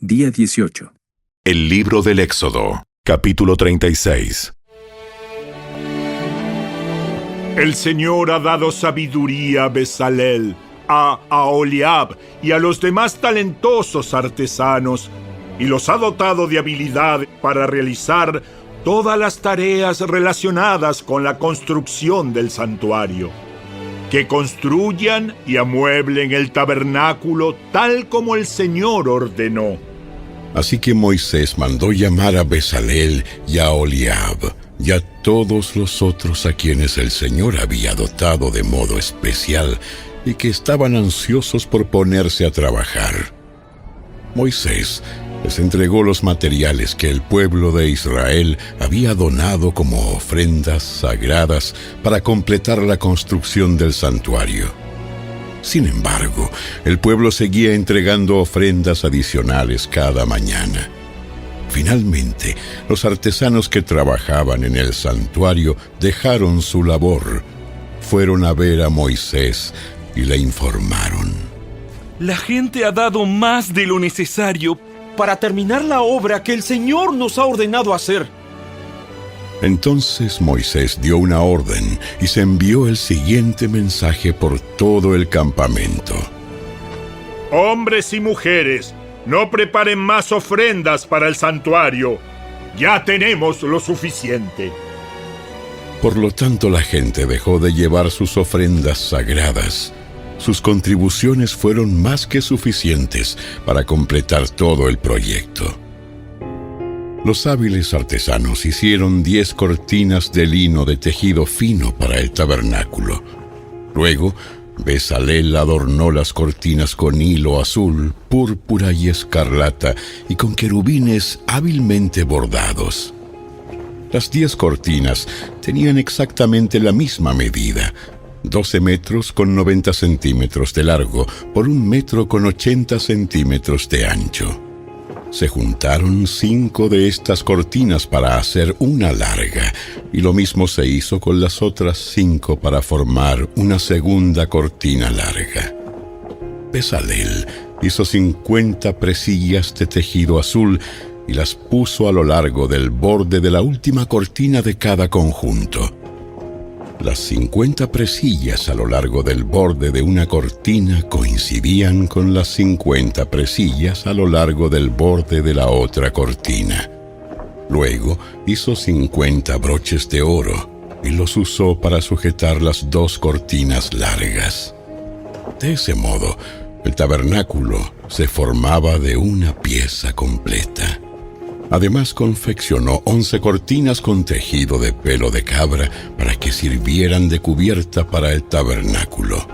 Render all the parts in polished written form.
Día 18. El libro del Éxodo, capítulo 36. El Señor ha dado sabiduría a Bezalel, a Aholiab y a los demás talentosos artesanos, y los ha dotado de habilidad para realizar todas las tareas relacionadas con la construcción del santuario. Que construyan y amueblen el tabernáculo tal como el Señor ordenó. Así que Moisés mandó llamar a Bezalel y a Aholiab y a todos los otros a quienes el Señor había dotado de modo especial y que estaban ansiosos por ponerse a trabajar. Moisés les entregó los materiales que el pueblo de Israel había donado como ofrendas sagradas para completar la construcción del santuario. Sin embargo, el pueblo seguía entregando ofrendas adicionales cada mañana. Finalmente, los artesanos que trabajaban en el santuario dejaron su labor. Fueron a ver a Moisés y le informaron: La gente ha dado más de lo necesario para terminar la obra que el Señor nos ha ordenado hacer. Entonces Moisés dio una orden y se envió el siguiente mensaje por todo el campamento: Hombres y mujeres, no preparen más ofrendas para el santuario. Ya tenemos lo suficiente. Por lo tanto, la gente dejó de llevar sus ofrendas sagradas. Sus contribuciones fueron más que suficientes para completar todo el proyecto. Los hábiles artesanos hicieron 10 cortinas de lino de tejido fino para el tabernáculo. Luego, Bezalel adornó las cortinas con hilo azul, púrpura y escarlata, y con querubines hábilmente bordados. Las 10 cortinas tenían exactamente la misma medida: 12 metros con 90 centímetros de largo por 1 metro con 80 centímetros de ancho. Se juntaron 5 de estas cortinas para hacer una larga, y lo mismo se hizo con las otras 5 para formar una segunda cortina larga. Bezalel hizo 50 presillas de tejido azul y las puso a lo largo del borde de la última cortina de cada conjunto. Las 50 presillas a lo largo del borde de una cortina coincidían con las 50 presillas a lo largo del borde de la otra cortina. Luego hizo 50 broches de oro y los usó para sujetar las 2 cortinas largas. De ese modo, el tabernáculo se formaba de una pieza completa. Además, confeccionó 11 cortinas con tejido de pelo de cabra para que sirvieran de cubierta para el tabernáculo.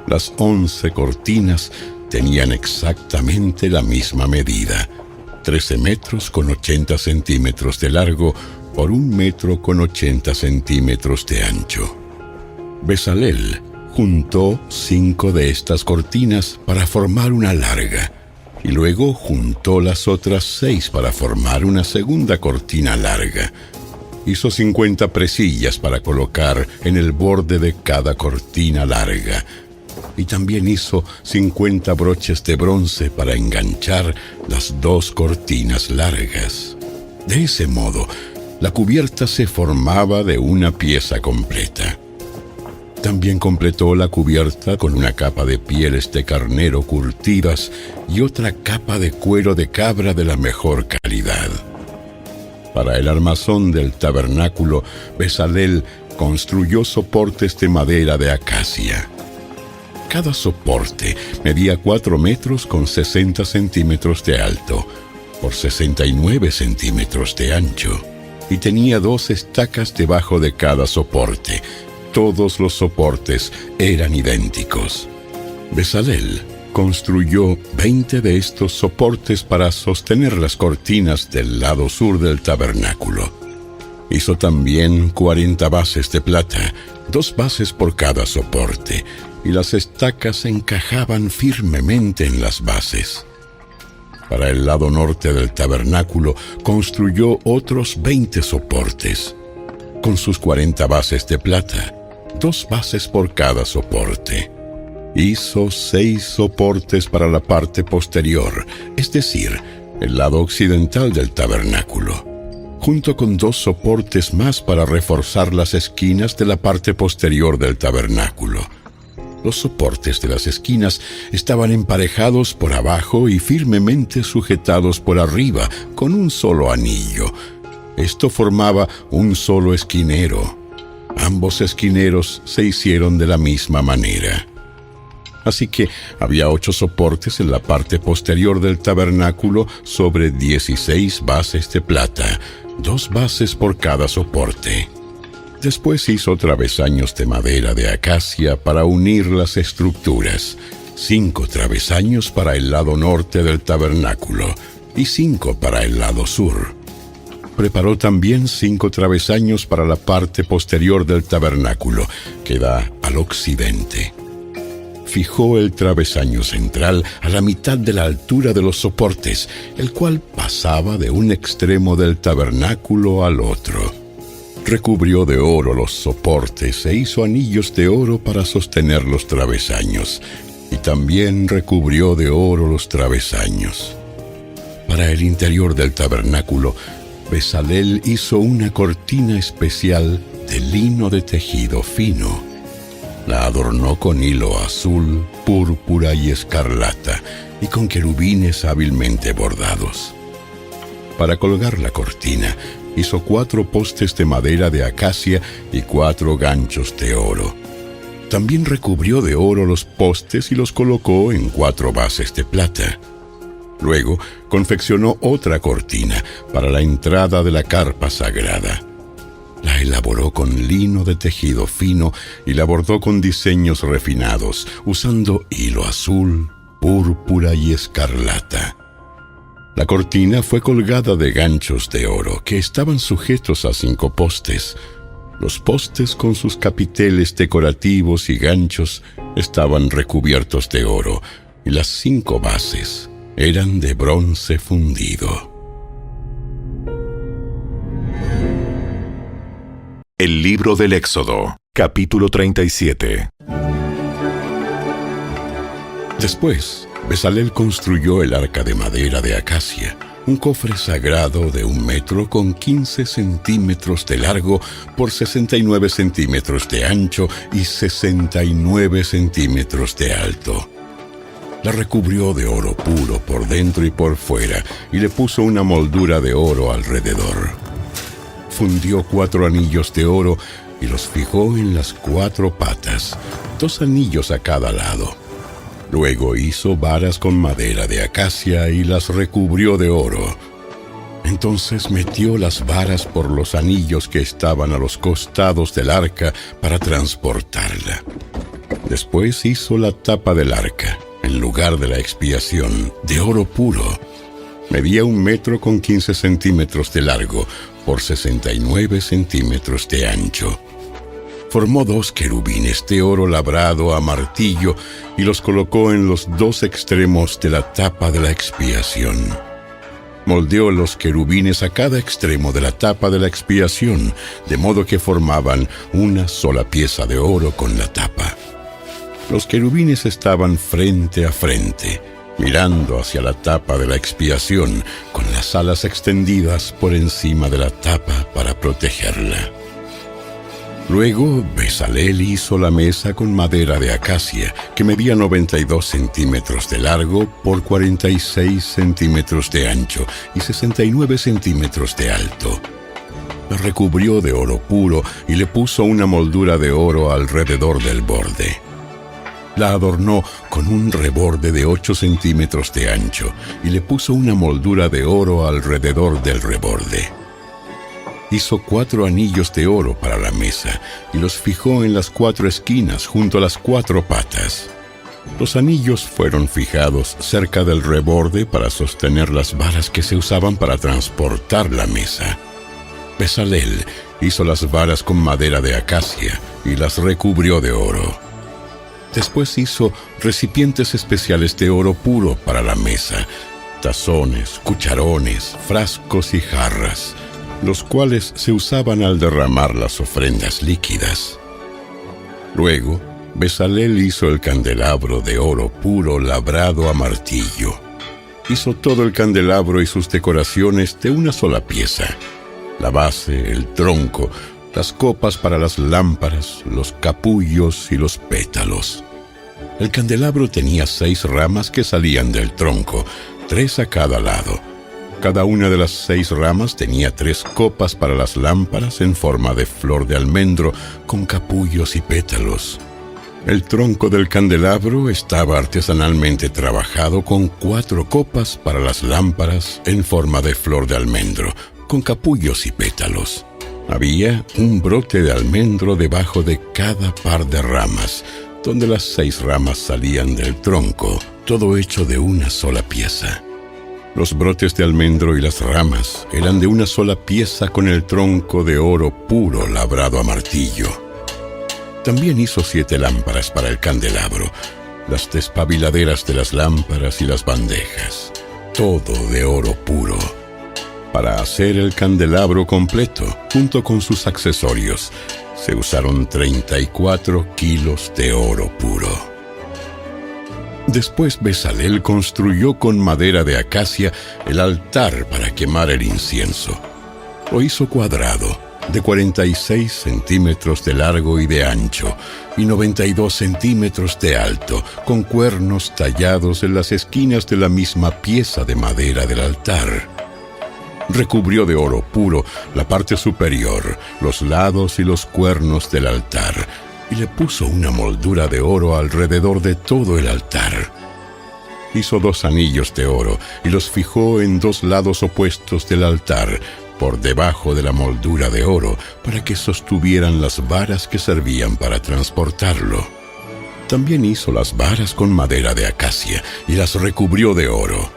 Las 11 cortinas tenían exactamente la misma medida: 13 metros con 80 centímetros de largo por 1 metro con 80 centímetros de ancho. Bezalel juntó 5 de estas cortinas para formar una larga, y luego juntó las otras 6 para formar una segunda cortina larga. Hizo 50 presillas para colocar en el borde de cada cortina larga, y también hizo 50 broches de bronce para enganchar las 2 cortinas largas. De ese modo, la cubierta se formaba de una pieza completa. También completó la cubierta con una capa de pieles de carnero curtidas y otra capa de cuero de cabra de la mejor calidad. Para el armazón del tabernáculo, Bezalel construyó soportes de madera de acacia. Cada soporte medía 4 metros con 60 centímetros de alto por 69 centímetros de ancho y tenía 2 estacas debajo de cada soporte. Todos los soportes eran idénticos. Bezalel construyó 20 de estos soportes para sostener las cortinas del lado sur del tabernáculo. Hizo también 40 bases de plata, 2 bases por cada soporte, y las estacas encajaban firmemente en las bases. Para el lado norte del tabernáculo construyó otros 20 soportes, con sus 40 bases de plata, 2 bases por cada soporte. hizo 6 soportes para la parte posterior, es decir, el lado occidental del tabernáculo, junto con 2 soportes más para reforzar las esquinas de la parte posterior del tabernáculo. Los soportes de las esquinas estaban emparejados por abajo y firmemente sujetados por arriba con un solo anillo. Esto formaba un solo esquinero. Ambos esquineros se hicieron de la misma manera. Así que había 8 soportes en la parte posterior del tabernáculo sobre 16 bases de plata, 2 bases por cada soporte. Después hizo travesaños de madera de acacia para unir las estructuras, 5 travesaños para el lado norte del tabernáculo y 5 para el lado sur. Preparó también 5 travesaños para la parte posterior del tabernáculo, que da al occidente. Fijó el travesaño central a la mitad de la altura de los soportes, el cual pasaba de un extremo del tabernáculo al otro. Recubrió de oro los soportes e hizo anillos de oro para sostener los travesaños, y también recubrió de oro los travesaños. Para el interior del tabernáculo, Bezalel hizo una cortina especial de lino de tejido fino. La adornó con hilo azul, púrpura y escarlata, y con querubines hábilmente bordados. Para colgar la cortina, hizo 4 postes de madera de acacia y 4 ganchos de oro. También recubrió de oro los postes y los colocó en 4 bases de plata. Luego, confeccionó otra cortina para la entrada de la carpa sagrada. La elaboró con lino de tejido fino y la bordó con diseños refinados, usando hilo azul, púrpura y escarlata. La cortina fue colgada de ganchos de oro que estaban sujetos a 5 postes. Los postes con sus capiteles decorativos y ganchos estaban recubiertos de oro, y las 5 bases eran de bronce fundido. El libro del Éxodo, capítulo 37. Después, Bezalel construyó el arca de madera de acacia, un cofre sagrado de 1 metro con 15 centímetros de largo por 69 centímetros de ancho y 69 centímetros de alto. La recubrió de oro puro por dentro y por fuera y le puso una moldura de oro alrededor. Fundió 4 anillos de oro y los fijó en las 4 patas, 2 anillos a cada lado. Luego hizo varas con madera de acacia y las recubrió de oro. Entonces metió las varas por los anillos que estaban a los costados del arca para transportarla. Después hizo la tapa del arca, en lugar de la expiación, de oro puro. Medía 1 metro con 15 centímetros de largo por 69 centímetros de ancho. Formó 2 querubines de oro labrado a martillo y los colocó en los 2 extremos de la tapa de la expiación. Moldeó los querubines a cada extremo de la tapa de la expiación, de modo que formaban una sola pieza de oro con la tapa. Los querubines estaban frente a frente, mirando hacia la tapa de la expiación, con las alas extendidas por encima de la tapa para protegerla. Luego, Bezalel hizo la mesa con madera de acacia, que medía 92 centímetros de largo por 46 centímetros de ancho y 69 centímetros de alto. La recubrió de oro puro y le puso una moldura de oro alrededor del borde. La adornó con un reborde de 8 centímetros de ancho y le puso una moldura de oro alrededor del reborde. Hizo 4 anillos de oro para la mesa y los fijó en las 4 esquinas junto a las 4 patas. Los anillos fueron fijados cerca del reborde para sostener las varas que se usaban para transportar la mesa. Bezalel hizo las varas con madera de acacia y las recubrió de oro. Después hizo recipientes especiales de oro puro para la mesa, tazones, cucharones, frascos y jarras, los cuales se usaban al derramar las ofrendas líquidas. Luego, Bezalel hizo el candelabro de oro puro labrado a martillo. Hizo todo el candelabro y sus decoraciones de una sola pieza: la base, el tronco, las copas para las lámparas, los capullos y los pétalos. El candelabro tenía 6 ramas que salían del tronco, 3 a cada lado. Cada una de las 6 ramas tenía 3 copas para las lámparas en forma de flor de almendro con capullos y pétalos. El tronco del candelabro estaba artesanalmente trabajado con 4 copas para las lámparas en forma de flor de almendro, con capullos y pétalos. Había un brote de almendro debajo de cada par de ramas, donde las 6 ramas salían del tronco, todo hecho de una sola pieza. Los brotes de almendro y las ramas eran de una sola pieza con el tronco de oro puro labrado a martillo. También hizo 7 lámparas para el candelabro, las despabiladeras de las lámparas y las bandejas, todo de oro puro. Para hacer el candelabro completo, junto con sus accesorios, se usaron 34 kilos de oro puro. Después Bezalel construyó con madera de acacia el altar para quemar el incienso. Lo hizo cuadrado, de 46 centímetros de largo y de ancho, y 92 centímetros de alto, con cuernos tallados en las esquinas de la misma pieza de madera del altar. Recubrió de oro puro la parte superior, los lados y los cuernos del altar, y le puso una moldura de oro alrededor de todo el altar. Hizo 2 anillos de oro y los fijó en 2 lados opuestos del altar, por debajo de la moldura de oro, para que sostuvieran las varas que servían para transportarlo. También hizo las varas con madera de acacia y las recubrió de oro.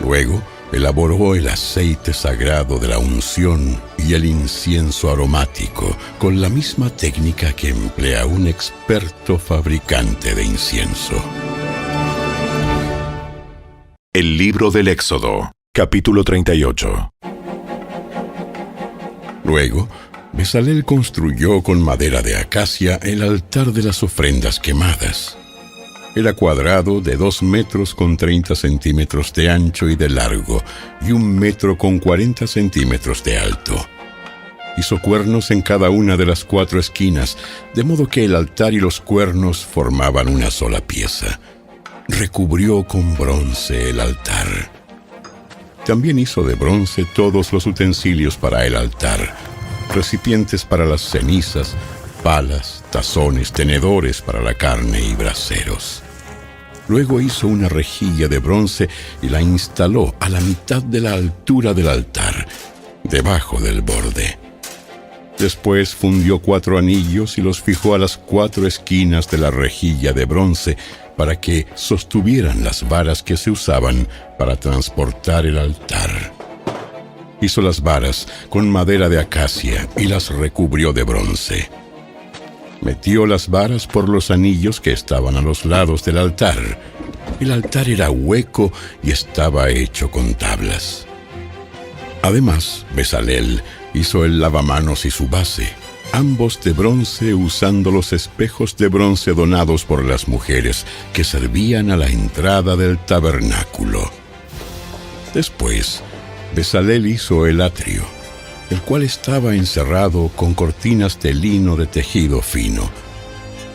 Luego elaboró el aceite sagrado de la unción y el incienso aromático con la misma técnica que emplea un experto fabricante de incienso. El libro del Éxodo, capítulo 38. Luego, Bezalel construyó con madera de acacia el altar de las ofrendas quemadas. Era cuadrado de 2 metros con 30 centímetros de ancho y de largo, y 1 metro con 40 centímetros de alto. Hizo cuernos en cada una de las 4 esquinas, de modo que el altar y los cuernos formaban una sola pieza. Recubrió con bronce el altar. También hizo de bronce todos los utensilios para el altar: recipientes para las cenizas, palas, tazones, tenedores para la carne y braseros. Luego hizo una rejilla de bronce y la instaló a la mitad de la altura del altar, debajo del borde. Después fundió 4 anillos y los fijó a las 4 esquinas de la rejilla de bronce para que sostuvieran las varas que se usaban para transportar el altar. Hizo las varas con madera de acacia y las recubrió de bronce. Metió las varas por los anillos que estaban a los lados del altar. El altar era hueco y estaba hecho con tablas. Además, Bezalel hizo el lavamanos y su base, ambos de bronce, usando los espejos de bronce donados por las mujeres que servían a la entrada del tabernáculo. Después, Bezalel hizo el atrio, el cual estaba encerrado con cortinas de lino de tejido fino.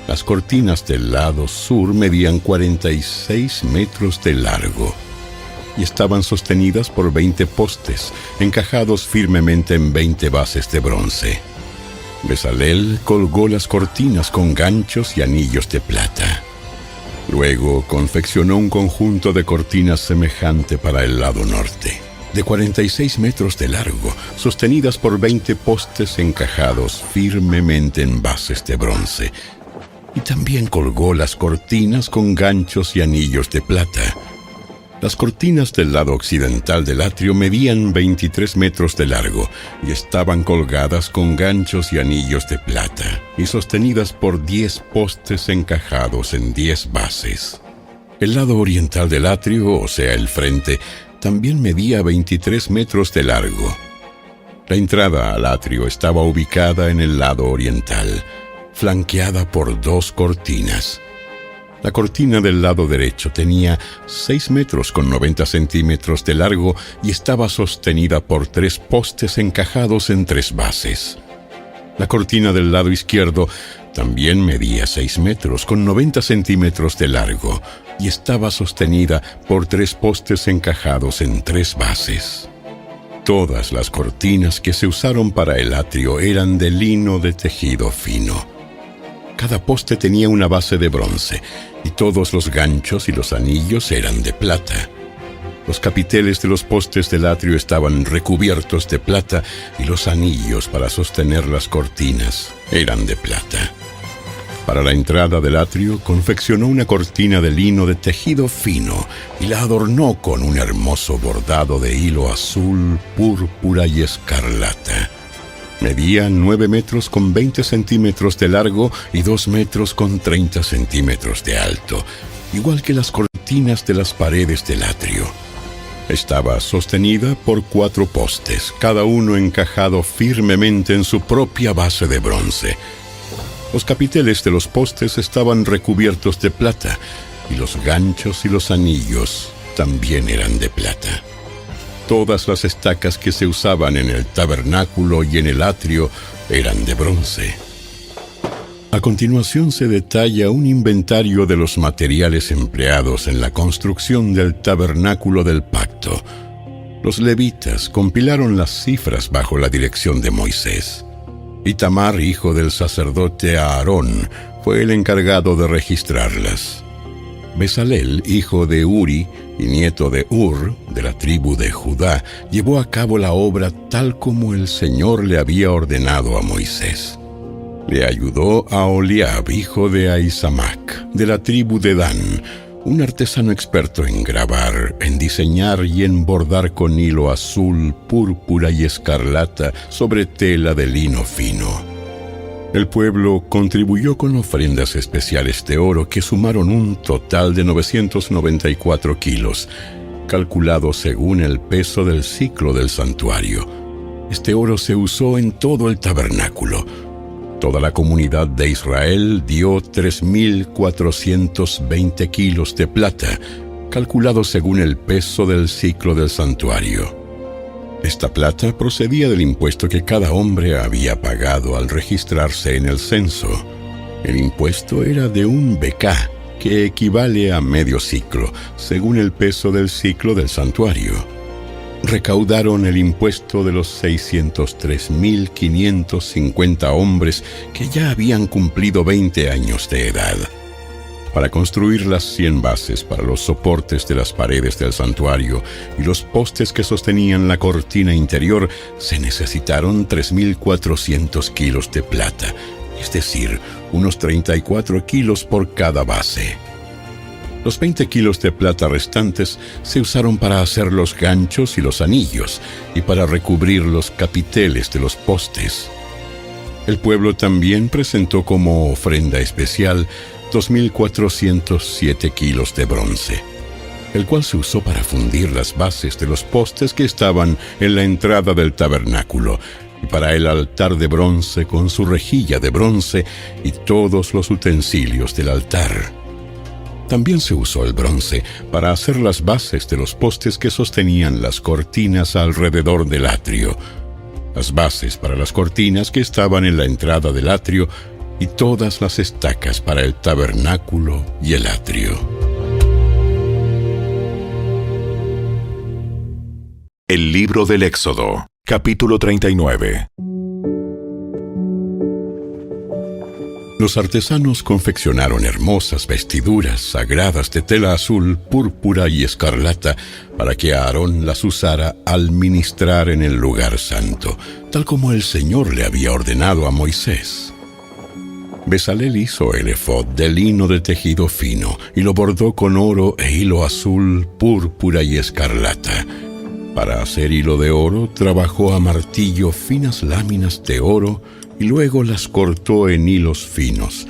Las cortinas del lado sur medían 46 metros de largo y estaban sostenidas por 20 postes, encajados firmemente en 20 bases de bronce. Bezalel colgó las cortinas con ganchos y anillos de plata. Luego confeccionó un conjunto de cortinas semejante para el lado norte, de 46 metros de largo, sostenidas por 20 postes encajados firmemente en bases de bronce. Y también colgó las cortinas con ganchos y anillos de plata. Las cortinas del lado occidental del atrio medían 23 metros de largo y estaban colgadas con ganchos y anillos de plata y sostenidas por 10 postes encajados en 10 bases. El lado oriental del atrio, o sea, el frente, también medía 23 metros de largo. La entrada al atrio estaba ubicada en el lado oriental. flanqueada por 2 cortinas. La cortina del lado derecho tenía 6 metros con 90 centímetros de largo y estaba sostenida por 3 postes encajados en 3 bases. La cortina del lado izquierdo también medía 6 metros con 90 centímetros de largo y estaba sostenida por 3 postes encajados en 3 bases. Todas las cortinas que se usaron para el atrio eran de lino de tejido fino. Cada poste tenía una base de bronce y todos los ganchos y los anillos eran de plata. Los capiteles de los postes del atrio estaban recubiertos de plata y los anillos para sostener las cortinas eran de plata. Para la entrada del atrio confeccionó una cortina de lino de tejido fino y la adornó con un hermoso bordado de hilo azul, púrpura y escarlata. Medía 9 metros con 20 centímetros de largo y 2 metros con 30 centímetros de alto, igual que las cortinas de las paredes del atrio. Estaba sostenida por 4 postes, cada uno encajado firmemente en su propia base de bronce. Los capiteles de los postes estaban recubiertos de plata, y los ganchos y los anillos también eran de plata. Todas las estacas que se usaban en el tabernáculo y en el atrio eran de bronce. A continuación se detalla un inventario de los materiales empleados en la construcción del tabernáculo del pacto. Los levitas compilaron las cifras bajo la dirección de Moisés. Itamar, hijo del sacerdote Aarón, fue el encargado de registrarlas. Besalel, hijo de Uri y nieto de Ur, de la tribu de Judá, llevó a cabo la obra tal como el Señor le había ordenado a Moisés. Le ayudó a Aholiab, hijo de Ahisamac, de la tribu de Dan, un artesano experto en grabar, en diseñar y en bordar con hilo azul, púrpura y escarlata sobre tela de lino fino. El pueblo contribuyó con ofrendas especiales de oro que sumaron un total de 994 kilos, calculado según el peso del ciclo del santuario. Este oro se usó en todo el tabernáculo. Toda la comunidad de Israel dio 3,420 kilos de plata, calculado según el peso del ciclo del santuario. Esta plata procedía del impuesto que cada hombre había pagado al registrarse en el censo. El impuesto era de 1 becá, que equivale a medio ciclo, según el peso del ciclo del santuario. Recaudaron el impuesto de los 603,550 hombres que ya habían cumplido 20 años de edad. Para construir las 100 bases para los soportes de las paredes del santuario y los postes que sostenían la cortina interior, se necesitaron 3,400 kilos de plata, es decir, unos 34 kilos por cada base. Los 20 kilos de plata restantes se usaron para hacer los ganchos y los anillos y para recubrir los capiteles de los postes. El pueblo también presentó como ofrenda especial 2,407 kilos de bronce, el cual se usó para fundir las bases de los postes que estaban en la entrada del tabernáculo y para el altar de bronce con su rejilla de bronce y todos los utensilios del altar. También se usó el bronce para hacer las bases de los postes que sostenían las cortinas alrededor del atrio, las bases para las cortinas que estaban en la entrada del atrio y todas las estacas para el tabernáculo y el atrio. El libro del Éxodo, capítulo 39. Los artesanos confeccionaron hermosas vestiduras sagradas de tela azul, púrpura y escarlata para que Aarón las usara al ministrar en el lugar santo, tal como el Señor le había ordenado a Moisés. Besalel hizo el efod de lino de tejido fino y lo bordó con oro e hilo azul, púrpura y escarlata. Para hacer hilo de oro, trabajó a martillo finas láminas de oro y luego las cortó en hilos finos.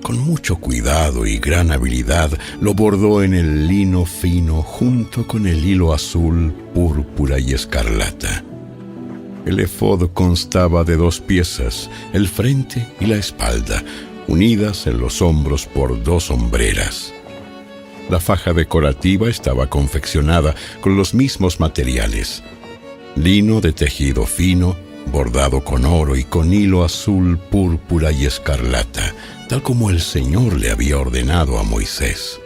Con mucho cuidado y gran habilidad, lo bordó en el lino fino junto con el hilo azul, púrpura y escarlata. El efod constaba de 2 piezas, el frente y la espalda, unidas en los hombros por 2 hombreras. La faja decorativa estaba confeccionada con los mismos materiales: lino de tejido fino, bordado con oro y con hilo azul, púrpura y escarlata, tal como el Señor le había ordenado a Moisés.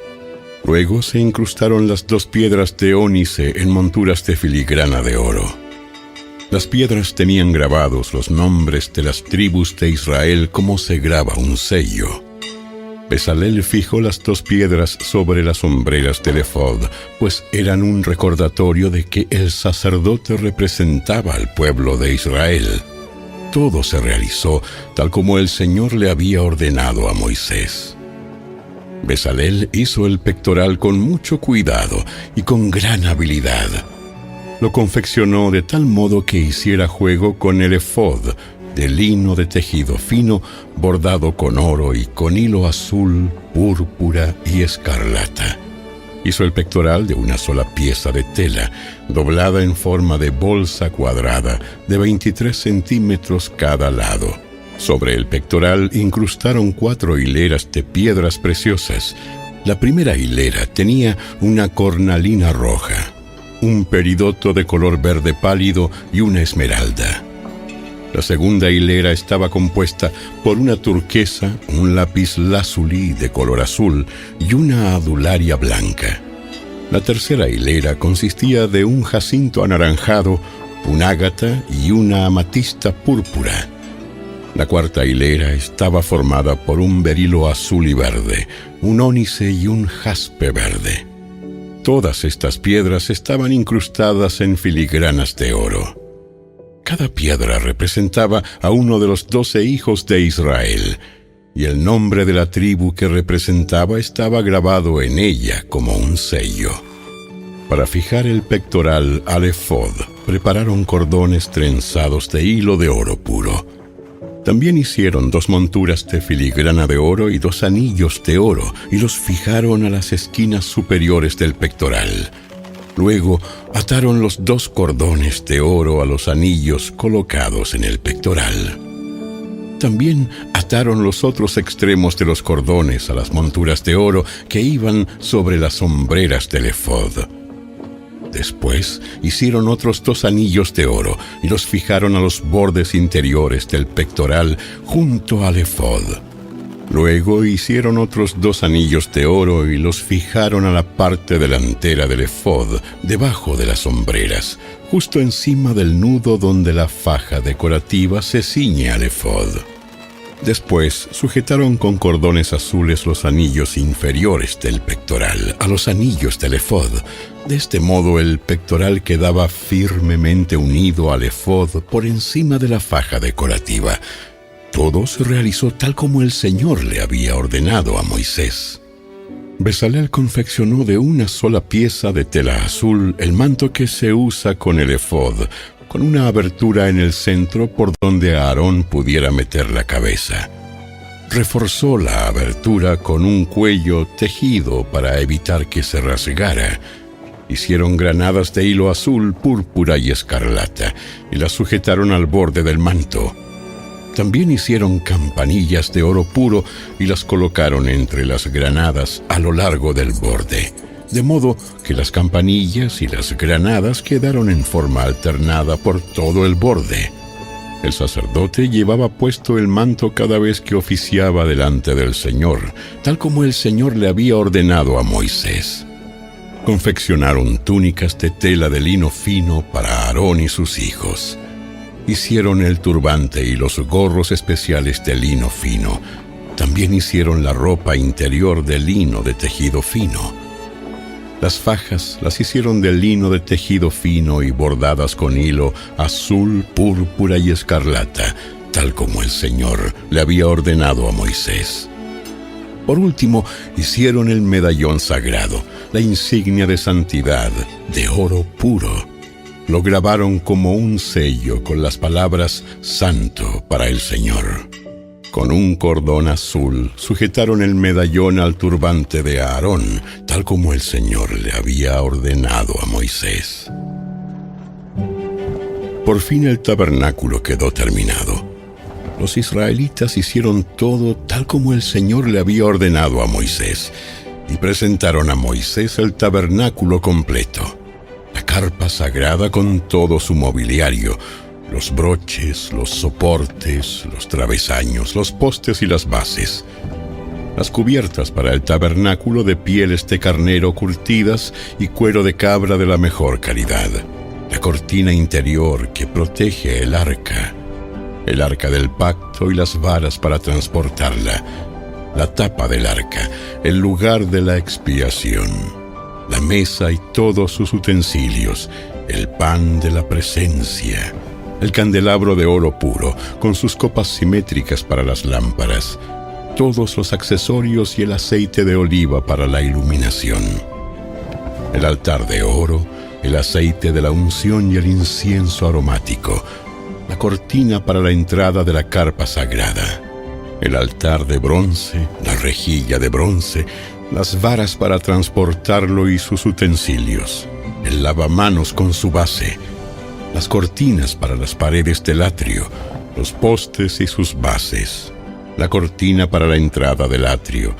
Luego se incrustaron las 2 piedras de ónice en monturas de filigrana de oro. Las piedras tenían grabados los nombres de las tribus de Israel como se graba un sello. Bezalel fijó las 2 piedras sobre las hombreras del efod, pues eran un recordatorio de que el sacerdote representaba al pueblo de Israel. Todo se realizó tal como el Señor le había ordenado a Moisés. Bezalel hizo el pectoral con mucho cuidado y con gran habilidad. Lo confeccionó de tal modo que hiciera juego con el efod, de lino de tejido fino, bordado con oro y con hilo azul, púrpura y escarlata. Hizo el pectoral de una sola pieza de tela, doblada en forma de bolsa cuadrada, de 23 centímetros cada lado. Sobre el pectoral incrustaron 4 hileras de piedras preciosas. La primera hilera tenía una cornalina roja, un peridoto de color verde pálido y una esmeralda. La segunda hilera estaba compuesta por una turquesa, un lapislázuli de color azul y una adularia blanca. La tercera hilera consistía de un jacinto anaranjado, un ágata y una amatista púrpura. La cuarta hilera estaba formada por un berilo azul y verde, un ónice y un jaspe verde. Todas estas piedras estaban incrustadas en filigranas de oro. Cada piedra representaba a uno de los 12 hijos de Israel, y el nombre de la tribu que representaba estaba grabado en ella como un sello. Para fijar el pectoral al efod, prepararon cordones trenzados de hilo de oro puro. También hicieron 2 monturas de filigrana de oro y 2 anillos de oro, y los fijaron a las esquinas superiores del pectoral. Luego ataron los 2 cordones de oro a los anillos colocados en el pectoral. También ataron los otros extremos de los cordones a las monturas de oro que iban sobre las hombreras del efod. Después hicieron otros 2 anillos de oro y los fijaron a los bordes interiores del pectoral junto al efod. Luego hicieron otros 2 anillos de oro y los fijaron a la parte delantera del efod, debajo de las hombreras, justo encima del nudo donde la faja decorativa se ciñe al efod. Después sujetaron con cordones azules los anillos inferiores del pectoral a los anillos del efod. De este modo el pectoral quedaba firmemente unido al efod por encima de la faja decorativa. Todo se realizó tal como el Señor le había ordenado a Moisés. Bezalel confeccionó de una sola pieza de tela azul el manto que se usa con el efod, con una abertura en el centro por donde Aarón pudiera meter la cabeza. Reforzó la abertura con un cuello tejido para evitar que se rasgara. Hicieron granadas de hilo azul, púrpura y escarlata, y las sujetaron al borde del manto. También hicieron campanillas de oro puro y las colocaron entre las granadas a lo largo del borde, de modo que las campanillas y las granadas quedaron en forma alternada por todo el borde. El sacerdote llevaba puesto el manto cada vez que oficiaba delante del Señor, tal como el Señor le había ordenado a Moisés. Confeccionaron túnicas de tela de lino fino para Aarón y sus hijos. Hicieron el turbante y los gorros especiales de lino fino. También hicieron la ropa interior de lino de tejido fino. Las fajas las hicieron de lino de tejido fino y bordadas con hilo azul, púrpura y escarlata, tal como el Señor le había ordenado a Moisés. Por último, hicieron el medallón sagrado, la insignia de santidad, de oro puro. Lo grabaron como un sello con las palabras «Santo para el Señor». Con un cordón azul sujetaron el medallón al turbante de Aarón, tal como el Señor le había ordenado a Moisés. Por fin el tabernáculo quedó terminado. Los israelitas hicieron todo tal como el Señor le había ordenado a Moisés, y presentaron a Moisés el tabernáculo completo, la carpa sagrada con todo su mobiliario, los broches, los soportes, los travesaños, los postes y las bases, las cubiertas para el tabernáculo de pieles de carnero curtidas y cuero de cabra de la mejor calidad, la cortina interior que protege el arca del pacto y las varas para transportarla, la tapa del arca, el lugar de la expiación, la mesa y todos sus utensilios, el pan de la presencia, el candelabro de oro puro, con sus copas simétricas para las lámparas, todos los accesorios y el aceite de oliva para la iluminación, el altar de oro, el aceite de la unción y el incienso aromático, la cortina para la entrada de la carpa sagrada, el altar de bronce, la rejilla de bronce, las varas para transportarlo y sus utensilios, el lavamanos con su base, las cortinas para las paredes del atrio, los postes y sus bases, la cortina para la entrada del atrio,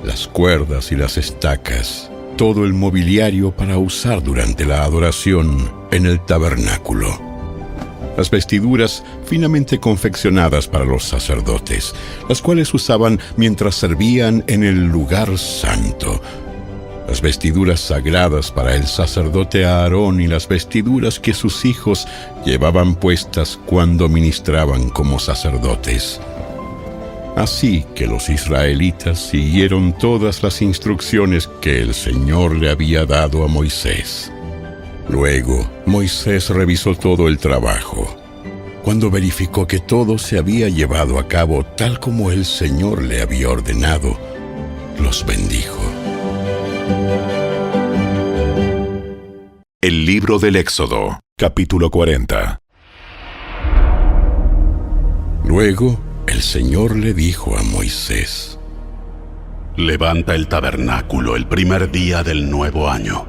las cuerdas y las estacas, todo el mobiliario para usar durante la adoración en el tabernáculo. Las vestiduras finamente confeccionadas para los sacerdotes, las cuales usaban mientras servían en el lugar santo. Las vestiduras sagradas para el sacerdote Aarón y las vestiduras que sus hijos llevaban puestas cuando ministraban como sacerdotes. Así que los israelitas siguieron todas las instrucciones que el Señor le había dado a Moisés. Luego, Moisés revisó todo el trabajo. Cuando verificó que todo se había llevado a cabo tal como el Señor le había ordenado, los bendijo. El libro del Éxodo, capítulo 40. Luego, el Señor le dijo a Moisés: Levanta el tabernáculo el primer día del nuevo año.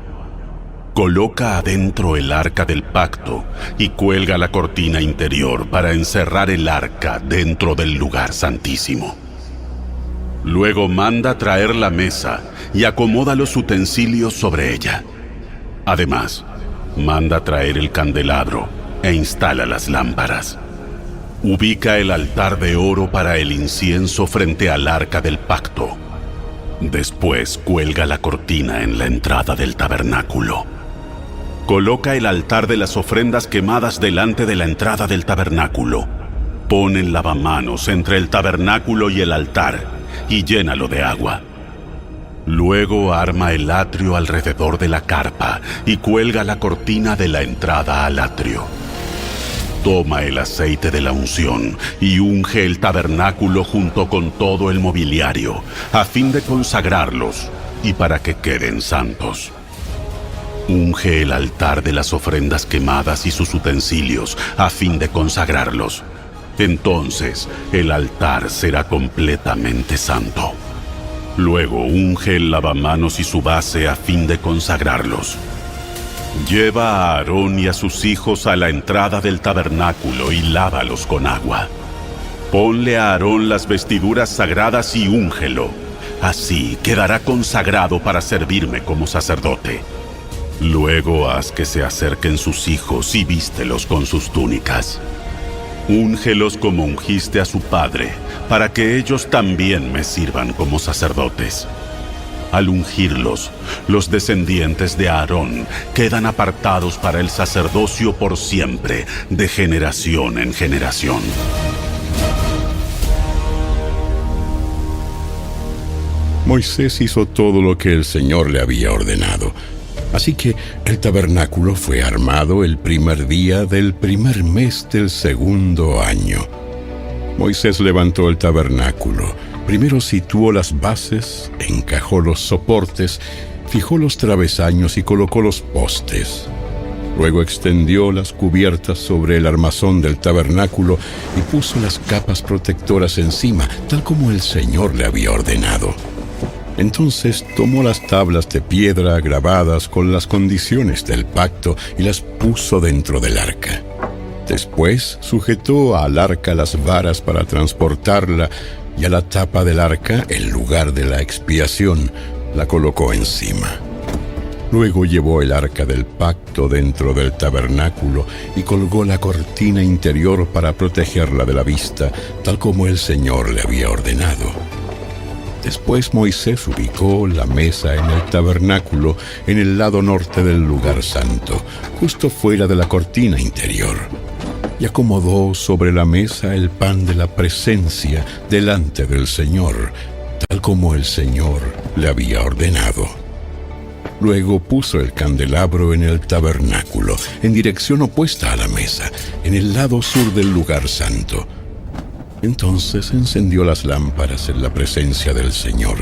Coloca adentro el arca del pacto y cuelga la cortina interior para encerrar el arca dentro del lugar santísimo. Luego manda traer la mesa y acomoda los utensilios sobre ella. Además, manda traer el candelabro e instala las lámparas. Ubica el altar de oro para el incienso frente al arca del pacto. Después cuelga la cortina en la entrada del tabernáculo. Coloca el altar de las ofrendas quemadas delante de la entrada del tabernáculo. Pon el lavamanos entre el tabernáculo y el altar y llénalo de agua. Luego arma el atrio alrededor de la carpa y cuelga la cortina de la entrada al atrio. Toma el aceite de la unción y unge el tabernáculo junto con todo el mobiliario, a fin de consagrarlos y para que queden santos. Unge el altar de las ofrendas quemadas y sus utensilios, a fin de consagrarlos. Entonces el altar será completamente santo. Luego unge el lavamanos y su base a fin de consagrarlos. Lleva a Aarón y a sus hijos a la entrada del tabernáculo y lávalos con agua. Ponle a Aarón las vestiduras sagradas y úngelo. Así quedará consagrado para servirme como sacerdote. Luego haz que se acerquen sus hijos y vístelos con sus túnicas. Úngelos como ungiste a su padre, para que ellos también me sirvan como sacerdotes. Al ungirlos, los descendientes de Aarón quedan apartados para el sacerdocio por siempre, de generación en generación. Moisés hizo todo lo que el Señor le había ordenado. Así que el tabernáculo fue armado el primer día del primer mes del segundo año. Moisés levantó el tabernáculo. Primero situó las bases, encajó los soportes, fijó los travesaños y colocó los postes. Luego extendió las cubiertas sobre el armazón del tabernáculo y puso las capas protectoras encima, tal como el Señor le había ordenado. Entonces tomó las tablas de piedra grabadas con las condiciones del pacto y las puso dentro del arca. Después sujetó al arca las varas para transportarla, y a la tapa del arca, el lugar de la expiación, la colocó encima. Luego llevó el arca del pacto dentro del tabernáculo y colgó la cortina interior para protegerla de la vista, tal como el Señor le había ordenado. Después Moisés ubicó la mesa en el tabernáculo en el lado norte del lugar santo, justo fuera de la cortina interior, y acomodó sobre la mesa el pan de la presencia delante del Señor, tal como el Señor le había ordenado. Luego puso el candelabro en el tabernáculo, en dirección opuesta a la mesa, en el lado sur del lugar santo. Entonces encendió las lámparas en la presencia del Señor,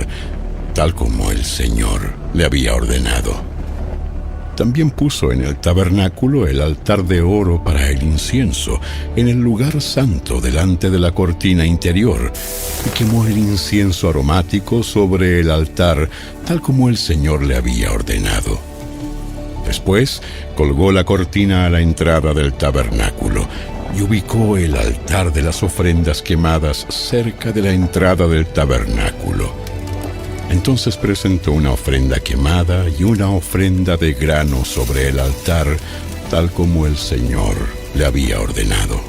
tal como el Señor le había ordenado. También puso en el tabernáculo el altar de oro para el incienso, en el lugar santo delante de la cortina interior, y quemó el incienso aromático sobre el altar, tal como el Señor le había ordenado. Después colgó la cortina a la entrada del tabernáculo, y ubicó el altar de las ofrendas quemadas cerca de la entrada del tabernáculo. Entonces presentó una ofrenda quemada y una ofrenda de grano sobre el altar, tal como el Señor le había ordenado.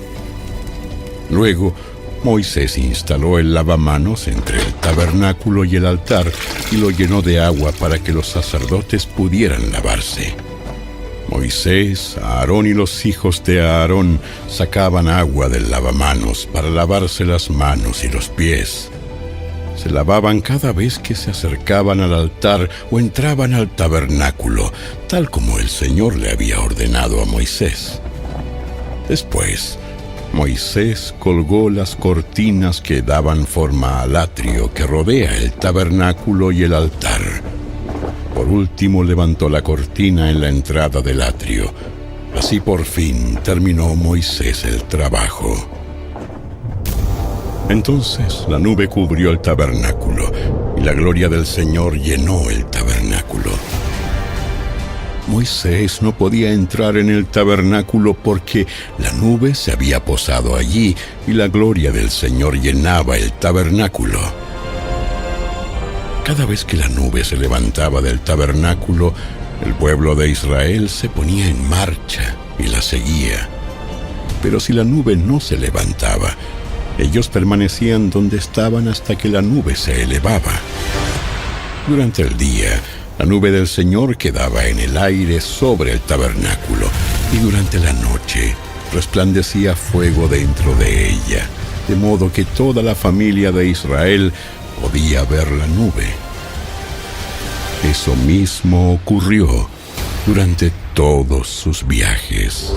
Luego, Moisés instaló el lavamanos entre el tabernáculo y el altar y lo llenó de agua para que los sacerdotes pudieran lavarse. Moisés, Aarón y los hijos de Aarón sacaban agua del lavamanos para lavarse las manos y los pies. Se lavaban cada vez que se acercaban al altar o entraban al tabernáculo, tal como el Señor le había ordenado a Moisés. Después, Moisés colgó las cortinas que daban forma al atrio que rodea el tabernáculo y el altar. Por último, levantó la cortina en la entrada del atrio. Así por fin terminó Moisés el trabajo. Entonces la nube cubrió el tabernáculo, y la gloria del Señor llenó el tabernáculo. Moisés no podía entrar en el tabernáculo porque la nube se había posado allí, y la gloria del Señor llenaba el tabernáculo. Cada vez que la nube se levantaba del tabernáculo, el pueblo de Israel se ponía en marcha y la seguía. Pero si la nube no se levantaba, ellos permanecían donde estaban hasta que la nube se elevaba. Durante el día, la nube del Señor quedaba en el aire sobre el tabernáculo, y durante la noche resplandecía fuego dentro de ella, de modo que toda la familia de Israel podía ver la nube. Eso mismo ocurrió durante todos sus viajes.